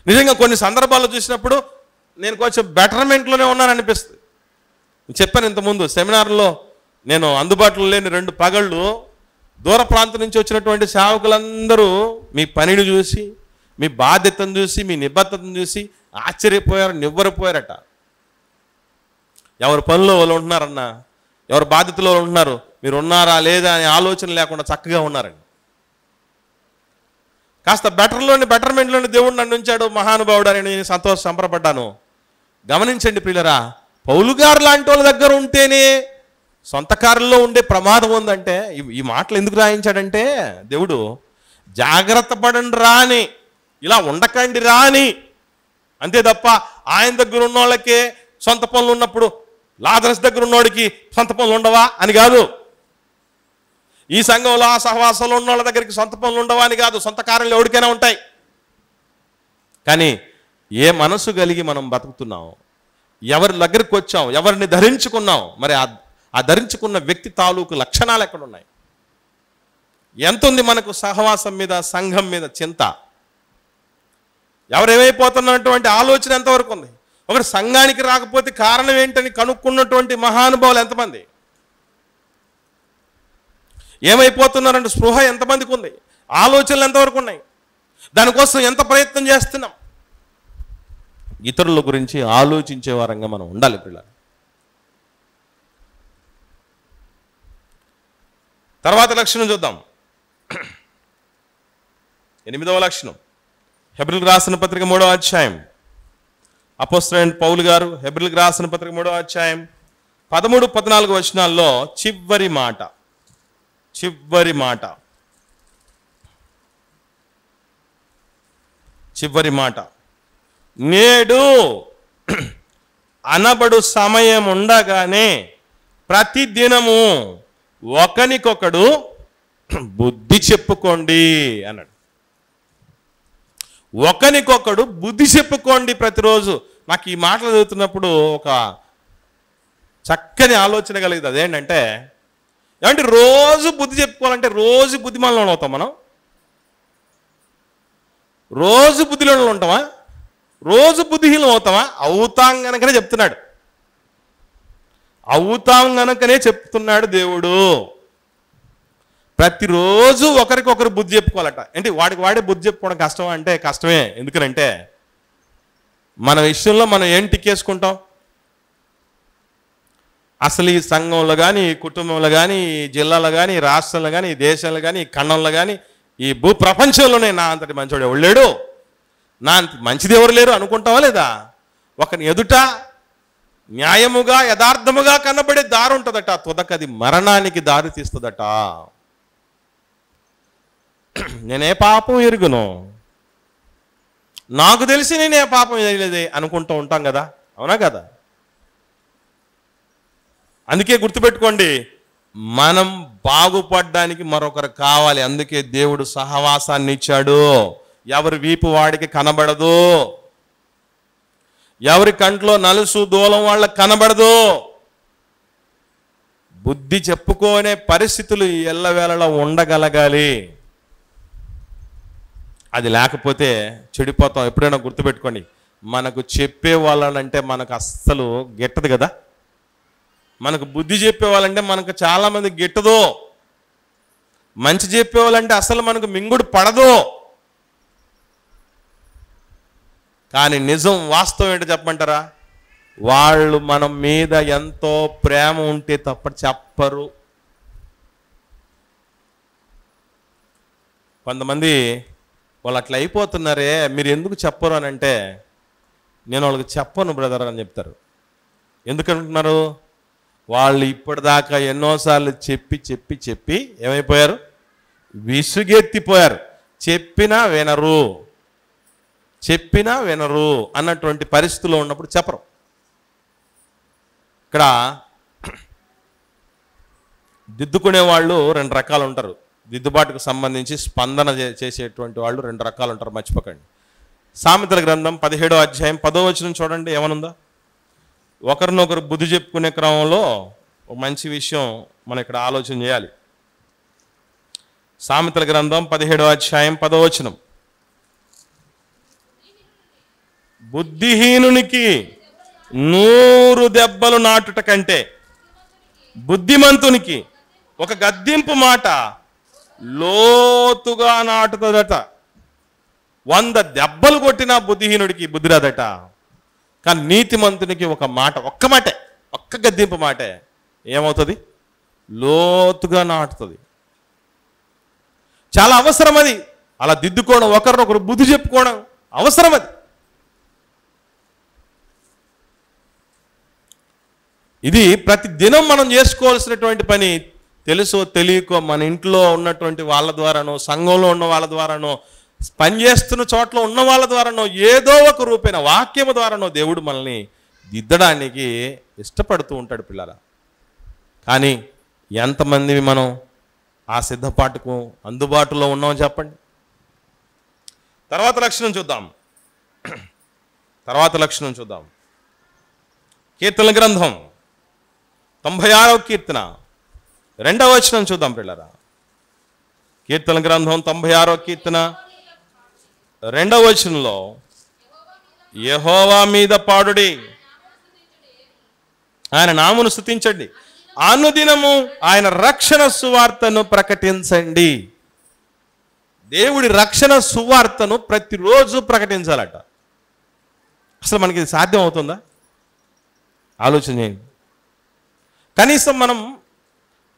నిజంగా కొన్ని సందర్భాల్లో చూసినప్పుడు నేను కొంచెం బెటర్మెంట్లోనే ఉన్నాననిపిస్తుంది. చెప్పాను ఇంతకుముందు సెమినార్లో, నేను అందుబాటులో లేని 2 పగళ్ళు దూర ప్రాంతం నుంచి వచ్చినటువంటి సేవకులందరూ మీ పనిని చూసి, మీ బాధ్యతను చూసి, మీ నిబద్ధతను చూసి ఆశ్చర్యపోయారు, నివ్వరపోయారట. ఎవరి పనిలో వాళ్ళు ఉంటున్నారన్నా, ఎవరి బాధ్యతలో ఉంటున్నారు, మీరు ఉన్నారా లేదా అనే ఆలోచన లేకుండా చక్కగా ఉన్నారండి. కాస్త బెటర్మెంట్లోని దేవుడు నన్ను ఉంచాడు మహానుభావుడు అని నేను సంతోషపడ్డాను. గమనించండి ప్రియులరా, పౌలు గారు లాంటి వాళ్ళ దగ్గర ఉంటేనే సొంత కారులో ఉండే ప్రమాదం ఉందంటే, ఈ మాటలు ఎందుకు రాయించాడంటే దేవుడు, జాగ్రత్త పడండి రాని, ఇలా ఉండకండి రాని, అంతే తప్ప ఆయన దగ్గర ఉన్న వాళ్ళకే సొంత పనులు ఉన్నప్పుడు లాజరస్ దగ్గర ఉన్నోడికి సొంత పనులు ఉండవా అని కాదు. ఈ సంఘంలో ఆ సహవాసంలో ఉన్న వాళ్ళ దగ్గరికి సొంత పనులు ఉండవా అని కాదు. సొంత కార్యాలు ఎవరికైనా ఉంటాయి. కానీ ఏ మనసు కలిగి మనం బతుకుతున్నాం, ఎవరి దగ్గరికి వచ్చాం, ఎవరిని ధరించుకున్నాం, మరి ఆ ధరించుకున్న వ్యక్తి తాలూకు లక్షణాలు ఎక్కడున్నాయి? ఎంత ఉంది మనకు సహవాసం మీద, సంఘం మీద చింత? ఎవరేమైపోతున్నటువంటి ఆలోచన ఎంతవరకు ఉంది? ఒకటి సంఘానికి రాకపోతే కారణం ఏంటని కనుక్కున్నటువంటి మహానుభావులు ఎంతమంది? ఏమైపోతున్నారంటే స్పృహ ఎంతమందికి ఉంది? ఆలోచనలు ఎంతవరకు ఉన్నాయి? దానికోసం ఎంత ప్రయత్నం చేస్తున్నాం? ఇతరుల గురించి ఆలోచించే వారంగా మనం ఉండాలి పిల్లలు. తర్వాత లక్షణం చూద్దాం. 8వ లక్షణం, హెబ్రీయులకు రాసిన పత్రిక 3వ అధ్యాయం. అపోస్తలుడైన పౌలు గారు హెబ్రీయులకు రాసిన పత్రిక 3వ అధ్యాయం 13-14 వచనాల్లో చివరి మాట, నేడు అనబడు సమయం ఉండగానే ప్రతిదినము ఒకనికొకడు బుద్ధి చెప్పుకోండి అన్నాడు. ఒకనికొకడు బుద్ధి చెప్పుకోండి ప్రతిరోజు. నాకు ఈ మాటలు చదువుతున్నప్పుడు ఒక చక్కని ఆలోచన కలిగింది. అదేంటంటే, ఏమంటే రోజు బుద్ధి చెప్పుకోవాలంటే రోజు బుద్ధిమాలలో అవుతాం మనం? రోజు బుద్ధిలో ఉంటామా? రోజు బుద్ధిహీనం అవుతామా? అవుతాం గనకనే చెప్తున్నాడు. అవుతాం గనకనే చెప్తున్నాడు దేవుడు. ప్రతిరోజు ఒకరికొకరు బుద్ధి చెప్పుకోవాలట. ఏంటి వాడికి వాడే బుద్ధి చెప్పుకోవడం కష్టం అంటే కష్టమే. ఎందుకనంటే మన విషయంలో మనం ఏం టిక్కేసుకుంటాం? అసలు ఈ సంఘంలో కానీ, ఈ కుటుంబంలో కానీ, ఈ జిల్లాలో కానీ, ఈ రాష్ట్రంలో కానీ, ఈ దేశంలో కానీ, ఈ ఖండంలో కానీ, ఈ భూ ప్రపంచంలోనే నా అంతటి మంచివాడు ఎవడు లేడు, నా అంత మంచిది ఎవరు లేరు అనుకుంటావా లేదా? ఒకని ఎదుట న్యాయముగా యథార్థముగా కనబడే దారి ఉంటుందట, తుదకది మరణానికి దారి తీస్తుందట. నేనే పాపం ఎరుగును, నాకు తెలిసి నేనే పాపం చేయలేదే అనుకుంటూ ఉంటాం కదా, అవునా కదా? అందుకే గుర్తుపెట్టుకోండి, మనం బాగుపడడానికి మరొకరు కావాలి. అందుకే దేవుడు సహవాసాన్ని ఇచ్చాడు. ఎవరి వీపు వాడికి కనబడదు, ఎవరి కంట్లో నలుసు దూలం వాళ్ళకి కనబడదు. బుద్ధి చెప్పుకోనే పరిస్థితులు ఎల్లవేళలా ఉండగలగాలి. అది లేకపోతే చెడిపోతాం. ఎప్పుడైనా గుర్తుపెట్టుకోండి, మనకు చెప్పే వాళ్ళనంటే మనకు అస్సలు గిట్టదు కదా. మనకు బుద్ధి చెప్పేవాళ్ళంటే మనకు చాలామంది గిట్టదు. మంచి చెప్పేవాళ్ళంటే అసలు మనకు మింగుడు పడదు. కానీ నిజం, వాస్తవం ఏంటో చెప్పమంటారా? వాళ్ళు మనం మీద ఎంతో ప్రేమ ఉంటే తప్ప చెప్పరు. కొంతమంది వాళ్ళు అట్లా అయిపోతున్నారే, మీరు ఎందుకు చెప్పరు అని అంటే, నేను వాళ్ళకి చెప్పను బ్రదర్ అని చెప్తారు. ఎందుకంటున్నారు? వాళ్ళు ఇప్పటిదాకా ఎన్నోసార్లు చెప్పి చెప్పి చెప్పి ఏమైపోయారు? విసుగెత్తిపోయారు. చెప్పినా వినరు, చెప్పినా వినరు అన్నటువంటి పరిస్థితిలో ఉన్నప్పుడు చెప్పరు. ఇక్కడ దిద్దుకునే వాళ్ళు రెండు రకాలు ఉంటారు. దిద్దుబాటుకు సంబంధించి స్పందన చేసేటువంటి వాళ్ళు రెండు రకాలు ఉంటారు, మర్చిపోకండి. సామెతల గ్రంథం 17వ అధ్యాయం 10వ వచనం చూడండి, ఏమనుందో. ఒకరినొకరు బుద్ధి చెప్పుకునే క్రమంలో ఒక మంచి విషయం మనం ఇక్కడ ఆలోచన చేయాలి. సామెతల గ్రంథం 17వ అధ్యాయం 10వ వచనం. బుద్ధిహీనునికి 100 దెబ్బలు నాటుట కంటే బుద్ధిమంతునికి ఒక గద్దింపు మాట లోతుగా నాటుతుందట. 100 దెబ్బలు కొట్టినా బుద్ధిహీనుడికి బుద్ధి రాదట. కానీ నీతిమంతునికి ఒక మాట, ఒక్క మాటే, ఒక్క గద్దింపు మాటే ఏమవుతుంది? లోతుగా నాటుతుంది. చాలా అవసరం అది. అలా దిద్దుకోవడం, ఒకరినొకరు బుద్ధి చెప్పుకోవడం అవసరం అది. ఇది ప్రతి దినం మనం చేసుకోవాల్సినటువంటి పని. తెలుసో తెలియకో మన ఇంట్లో ఉన్నటువంటి వాళ్ళ ద్వారానో, సంఘంలో ఉన్న వాళ్ళ ద్వారానో, పనిచేస్తున్న చోట్ల ఉన్న వాళ్ళ ద్వారానో, ఏదో ఒక రూపేణ వాక్యము ద్వారానో దేవుడు మనల్ని దిద్దడానికి ఇష్టపడుతూ ఉంటాడు పిల్లల. కానీ ఎంతమంది మనం ఆ సిద్ధపాటుకు అందుబాటులో ఉన్నామని చెప్పండి. తర్వాత లక్షణం చూద్దాం. కీర్తనల గ్రంథం 96వ కీర్తన 2వ వచనం చూద్దాం పిల్లరా. కీర్తనల గ్రంథం 96వ కీర్తన 2వ వచనంలో, యెహోవా మీద పాడుడి, ఆయన నామమును స్తుతించండి, అనుదినము ఆయన రక్షణ సువార్తను ప్రకటించండి. దేవుడి రక్షణ సువార్తను ప్రతిరోజు ప్రకటించాలట. అసలు మనకి ఇది సాధ్యం అవుతుందా? ఆలోచన చేయండి. కనీసం మనం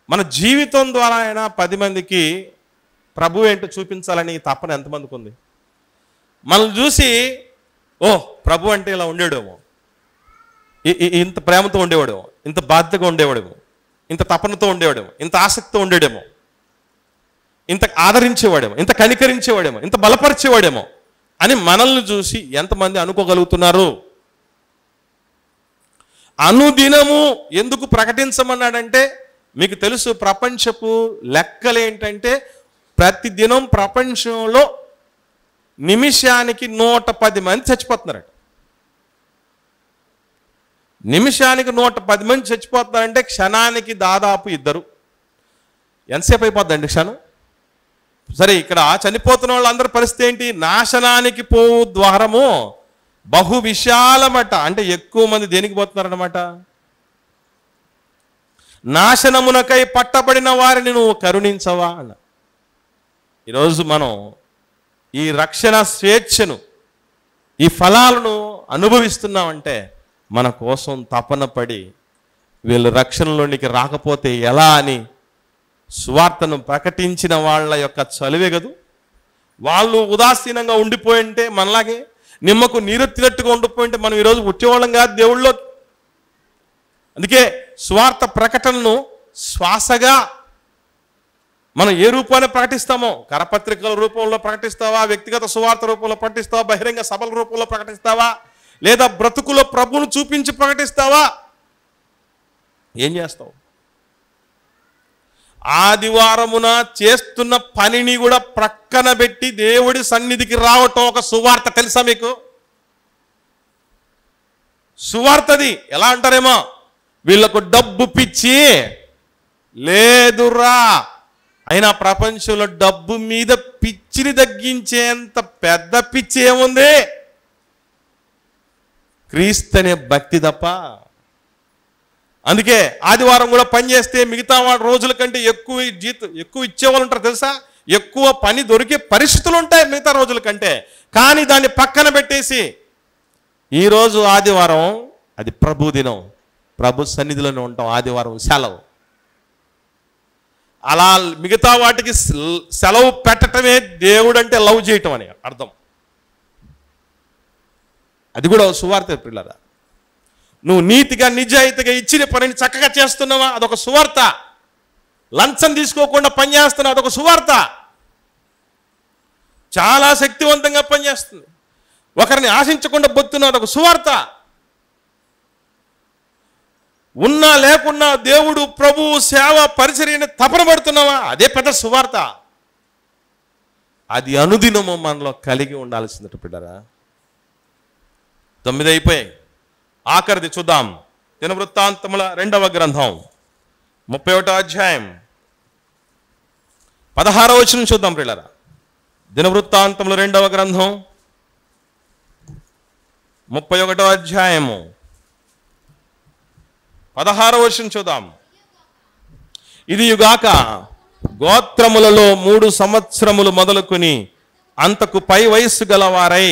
మన జీవితం ద్వారా అయినా 10 మందికి ప్రభు ఏంటో చూపించాలని తపన ఎంతమందికి ఉంది? మనల్ని చూసి, ఓ ప్రభు అంటే ఇలా ఉండేవాడేమో, ఇంత ప్రేమతో ఉండేవాడేమో, ఇంత బాధ్యతగా ఉండేవాడేమో, ఇంత తపనతో ఉండేవాడేమో, ఇంత ఆసక్తితో ఉండేడేమో, ఇంత ఆదరించేవాడేమో, ఇంత కనికరించేవాడేమో, ఇంత బలపరిచేవాడేమో అని మనల్ని చూసి ఎంతమంది అనుకోగలుగుతున్నారు? అనుదినము ఎందుకు ప్రకటించమన్నాడంటే, మీకు తెలుసు ప్రపంచపు లెక్కలు ఏంటంటే, ప్రతిదినం ప్రపంచంలో నిమిషానికి 110 మంది చచ్చిపోతున్నారట. నిమిషానికి 110 మంది చచ్చిపోతున్నారంటే క్షణానికి దాదాపు 2. ఎంతసేపు అయిపోద్దండి క్షణం? సరే, ఇక్కడ చనిపోతున్న వాళ్ళందరి పరిస్థితి ఏంటి? నాశనానికి పోవు ద్వారము బహు విశాలమట. అంటే ఎక్కువ మంది దేనికి పోతున్నారన్నమాట? నాశనమునకై పట్టబడిన వారిని నువ్వు కరుణించవా అన్న. ఈరోజు మనం ఈ రక్షణ స్వేచ్ఛను, ఈ ఫలాలను అనుభవిస్తున్నామంటే మన కోసం తపన పడి వీళ్ళు రక్షణలోనికి రాకపోతే ఎలా అని సువార్తను ప్రకటించిన వాళ్ళ యొక్క చలివే కదూ. వాళ్ళు ఉదాసీనంగా ఉండిపోయింటే, మనలాగే నిమ్మకు నీరెత్తినట్టుగా ఉండిపోయింటే మనం ఈరోజు వచ్చేవాళ్ళం కాదు దేవుళ్ళో. అందుకే సువార్త ప్రకటనను శ్వాసగా మనం ఏ రూపాన్ని ప్రకటిస్తామో, కరపత్రికల రూపంలో ప్రకటిస్తావా, వ్యక్తిగత సువార్త రూపంలో ప్రకటిస్తావా, బహిరంగ సభల రూపంలో ప్రకటిస్తావా, లేదా బ్రతుకులో ప్రభువును చూపించి ప్రకటిస్తావా, ఏం చేస్తావు? ఆదివారమున చేస్తున్న పనిని కూడా ప్రక్కన పెట్టి దేవుడి సన్నిధికి రావటం ఒక సువార్త. తెలుసా మీకు? సువార్తది. ఎలా అంటారేమో, వీళ్ళకు డబ్బు పిచ్చి లేదురా. అయినా ప్రపంచంలో డబ్బు మీద పిచ్చిని తగ్గించేంత పెద్ద పిచ్చి ఏముంది? క్రీస్తు అనే భక్తి తప్ప. అందుకే ఆదివారం కూడా పని చేస్తే మిగతా రోజుల కంటే ఎక్కువ ఇచ్చేవాళ్ళు ఉంటారు తెలుసా. ఎక్కువ పని దొరికే పరిస్థితులు ఉంటాయి మిగతా రోజుల కంటే. కానీ దాన్ని పక్కన పెట్టేసి ఈరోజు ఆదివారం, అది ప్రభు దినం, ప్రభు సన్నిధిలోనే ఉంటాం, ఆదివారం సెలవు. అలా మిగతా వాటికి సెలవు పెట్టడమే దేవుడు అంటే లవ్ చేయటం అని అర్థం. అది కూడా సువార్త పిల్లరా. నువ్వు నీతిగా నిజాయితీగా ఇచ్చిన పనిని చక్కగా చేస్తున్నావా, అదొక సువార్త. లంచం తీసుకోకుండా పనిచేస్తున్నావు, అదొక సువార్త. చాలా శక్తివంతంగా పనిచేస్తుంది. ఒకరిని ఆశించకుండా బతున్నావు, అదొక సువార్త. ఉన్నా లేకున్నా దేవుడు ప్రభువు సేవ పరిచర్యని తపన పడుతున్నావా, అదే పెద్ద సువార్త. అది అనుదినము మనలో కలిగి ఉండాల్సిందట బిడ్డరా. 9 అయిపోయాయి. ఆఖరిది చూద్దాం. దినవృత్తాంతముల 2వ గ్రంథం 31వ అధ్యాయం 16వ వచనం చూద్దాం పిల్లరా. దినవృత్తాంతముల 2వ గ్రంథం 31వ అధ్యాయము 16వ వచనం చూద్దాం. ఇదియుగాక గోత్రములలో 3 సంవత్సరములు మొదలుకొని అంతకు పై వయస్సు గలవారై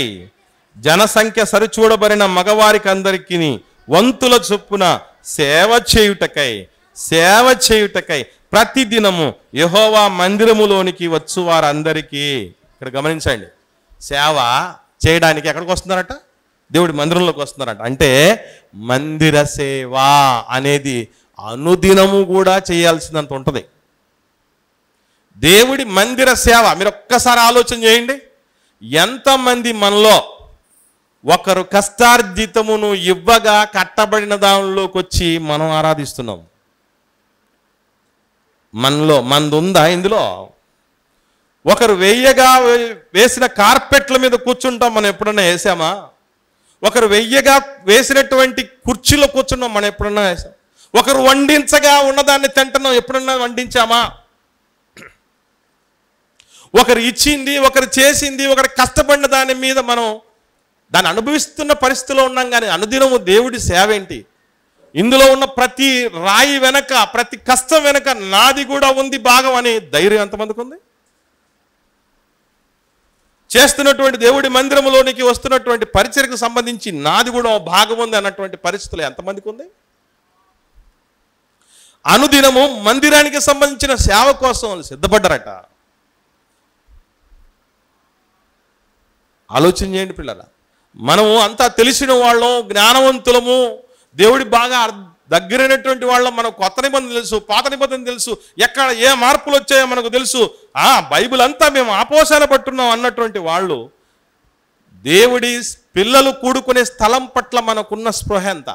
జనసంఖ్య సరిచూడబడిన మగవారికి అందరికీ వంతుల చొప్పున సేవ చేయుటకై ప్రతిదినము యెహోవా మందిరములోనికి వచ్చు వారందరికీ. ఇక్కడ గమనించండి, సేవ చేయడానికి ఎక్కడికి వస్తున్నారట? దేవుడి మందిరంలోకి వస్తున్నారట. అంటే మందిర సేవ అనేది అనుదినము కూడా చేయాల్సినంత ఉంటుంది. దేవుడి మందిర సేవ మీరు ఒక్కసారి ఆలోచన చేయండి. ఎంతమంది మనలో ఒకరు కష్టార్జితమును ఇవ్వగా కట్టబడిన దానిలోకి వచ్చి మనం ఆరాధిస్తున్నాం? మనది ఉందా ఇందులో? ఒకరు వెయ్యగా వేసిన కార్పెట్ల మీద కూర్చుంటాం, మనం ఎప్పుడన్నా వేసామా? ఒకరు వెయ్యగా వేసినటువంటి కుర్చీలో కూర్చున్నాం, మనం ఎప్పుడన్నా వేసాం? ఒకరు వండించగా ఉన్నదాన్ని తింటున్నాం, ఎప్పుడన్నా వండించామా? ఒకరు ఇచ్చింది, ఒకరు చేసింది, ఒకరు కష్టపడిన దాని మీద మనం దాన్ని అనుభవిస్తున్న పరిస్థితిలో ఉన్నాం. కానీ అనుదినము దేవుడి సేవ ఏంటి? ఇందులో ఉన్న ప్రతి రాయి వెనక, ప్రతి కష్టం వెనక నాది కూడా ఉంది భాగం అనే ధైర్యం ఎంతమందికి ఉంది? చేస్తున్నటువంటి దేవుడి మందిరంలోనికి వస్తున్నటువంటి పరిచర్యకు సంబంధించి నాది కూడా భాగం ఉంది అన్నటువంటి పరిస్థితులు ఎంతమందికి ఉంది? అనుదినము మందిరానికి సంబంధించిన సేవ కోసం సిద్ధపడ్డారట. ఆలోచన చేయండి పిల్లరా. మనము అంతా తెలిసిన వాళ్ళం, జ్ఞానవంతులము, దేవుడి బాగా దగ్గరైనటువంటి వాళ్ళం. మనకు కొత్త నిబంధన తెలుసు, పాత నిబంధన తెలుసు, ఎక్కడ ఏ మార్పులు వచ్చాయో మనకు తెలుసు. బైబిల్ అంతా మేము ఆపోసాన పట్టున్నాం అన్నటువంటి వాళ్ళు దేవుడి పిల్లలు కూడుకునే స్థలం పట్ల మనకున్న స్పృహ ఎంత?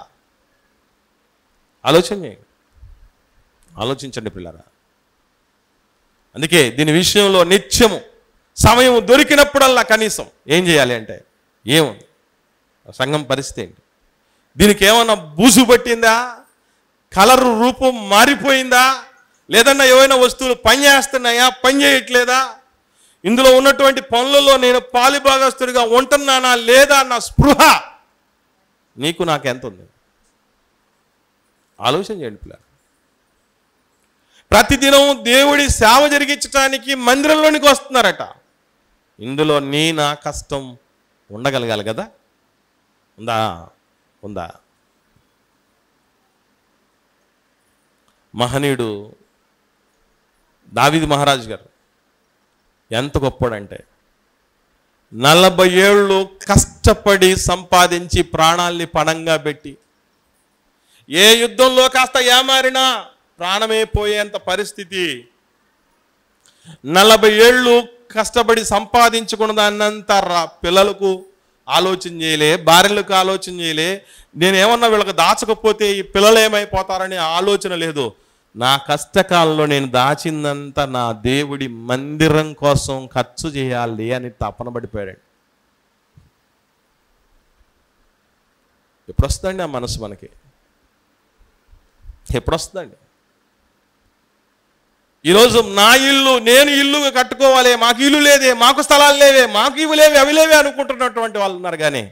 ఆలోచించండి పిల్లరా. అందుకే దీని విషయంలో నిత్యము సమయం దొరికినప్పుడల్లా కనీసం ఏం చేయాలి అంటే, ఏముంది సంఘం పరిస్థితి ఏంటి? దీనికి ఏమన్నా బూజు పట్టిందా? కలరు రూపం మారిపోయిందా? లేదన్నా ఏవైనా వస్తువులు పని చేస్తున్నాయా, పని చేయట్లేదా? ఇందులో ఉన్నటువంటి పనులలో నేను పాలిభాగస్తుడిగా ఉంటున్నానా లేదా అన్న స్పృహ నీకు నాకు ఎంత ఉంది? ఆలోచన చేయండి పిల్లలు. ప్రతిదినం దేవుడి సేవ జరిగించడానికి మందిరంలోనికి వస్తున్నారట. ఇందులో నా కష్టం ఉండగలగాలి కదా? ఉందా? మహనీయుడు దావీదు మహారాజు గారు ఎంత గొప్పోడంటే 40 ఏళ్ళు కష్టపడి సంపాదించి ప్రాణాల్ని పణంగా పెట్టి, ఏ యుద్ధంలో కాస్త ఏమారినా ప్రాణమే పోయేంత పరిస్థితి, 40 ఏళ్ళు కష్టపడి సంపాదించుకున్న దాన్నంతా పిల్లలకు ఆలోచన చేయలే, భార్యలకు ఆలోచన చేయలే, నేనేమన్నా వీళ్ళకి దాచకపోతే ఈ పిల్లలు ఏమైపోతారనే ఆలోచన లేదు. నా కష్టకాలంలో నేను దాచిందంతా నా దేవుడి మందిరం కోసం ఖర్చు చేయాలి అని తపన పడిపోయాడు. ఎప్పుడు వస్తుందండి ఆ మనసు మనకి? ఎప్పుడు వస్తుందండి? ఈరోజు నా ఇల్లు, నేను ఇల్లు కట్టుకోవాలి, మాకు ఇల్లు లేదే, మాకు స్థలాలు లేవే, మాకు ఇవి లేవే, అవి లేవే అనుకుంటున్నటువంటి వాళ్ళు ఉన్నారు. కానీ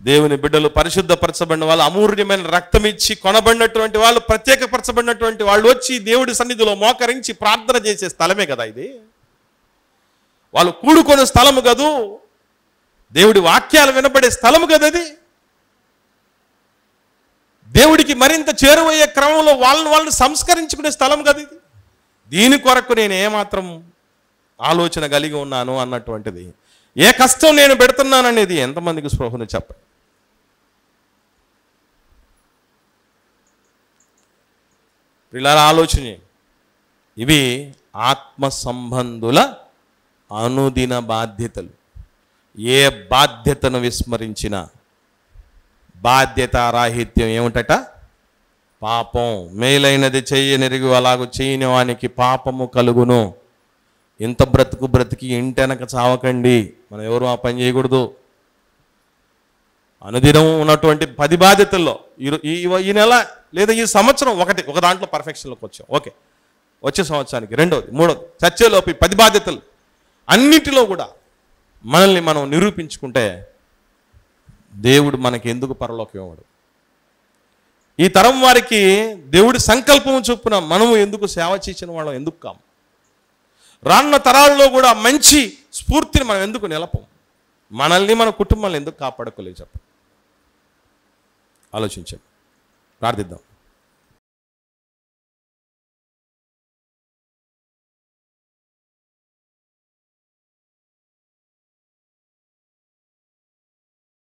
దేవుని బిడ్డలు, పరిశుద్ధపరచబడిన వాళ్ళు, అమూల్యమైన రక్తం ఇచ్చి కొనబడినటువంటి వాళ్ళు, ప్రత్యేకపరచబడినటువంటి వాళ్ళు వచ్చి దేవుడి సన్నిధిలో మోకరించి ప్రార్థన చేసే స్థలమే కదా ఇది. వాళ్ళు కూడుకునే స్థలము కదూ, దేవుడి వాక్యాలు వినబడే స్థలము కదా అది. దేవుడికి మరింత చేరువయ్యే క్రమంలో వాళ్ళని సంస్కరించుకునే స్థలం కదా ఇది. దీని కొరకు నేను ఏమాత్రం ఆలోచన కలిగి ఉన్నాను అన్నటువంటిది, ఏ కష్టం నేను పెడుతున్నాననేది ఎంతమందికి స్పృహను చెప్పండి. పిల్లల ఆలోచన, ఇవి ఆత్మ సంబంధుల అనుదిన బాధ్యతలు. ఏ బాధ్యతను విస్మరించినా బాధ్యతారాహిత్యం ఏమిటట? పాపం. మేలైనది చెయ్యనెరిగి అలాగూ చేయని వానికి పాపము కలుగును. ఇంత బ్రతికి ఇంటెనక చావకండి. మనం ఎవరు ఆ పని చేయకూడదు. అనుదినం ఉన్నటువంటి 10 బాధ్యతల్లో ఈ నెల లేదా ఈ సంవత్సరం ఒక దాంట్లో పర్ఫెక్షన్లోకి వచ్చాం, ఓకే. వచ్చే సంవత్సరానికి 2వది 3వది చచ్చేలోపు 10 బాధ్యతలు అన్నిటిలో కూడా మనల్ని మనం నిరూపించుకుంటే దేవుడు మనకి ఎందుకు పరలోకం ఇవ్వడు? ఈ తరం వారికి దేవుడి సంకల్పం చొప్పున మనము ఎందుకు సేవ చేసిన వాళ్ళం ఎందుకు కాము? రానున్న తరాల్లో కూడా మంచి స్ఫూర్తిని మనం ఎందుకు నిలపం? మనల్ని, మన కుటుంబాలను ఎందుకు కాపాడుకోలేదు చెప్పండి? ఆలోచించాం, ప్రార్థిద్దాం.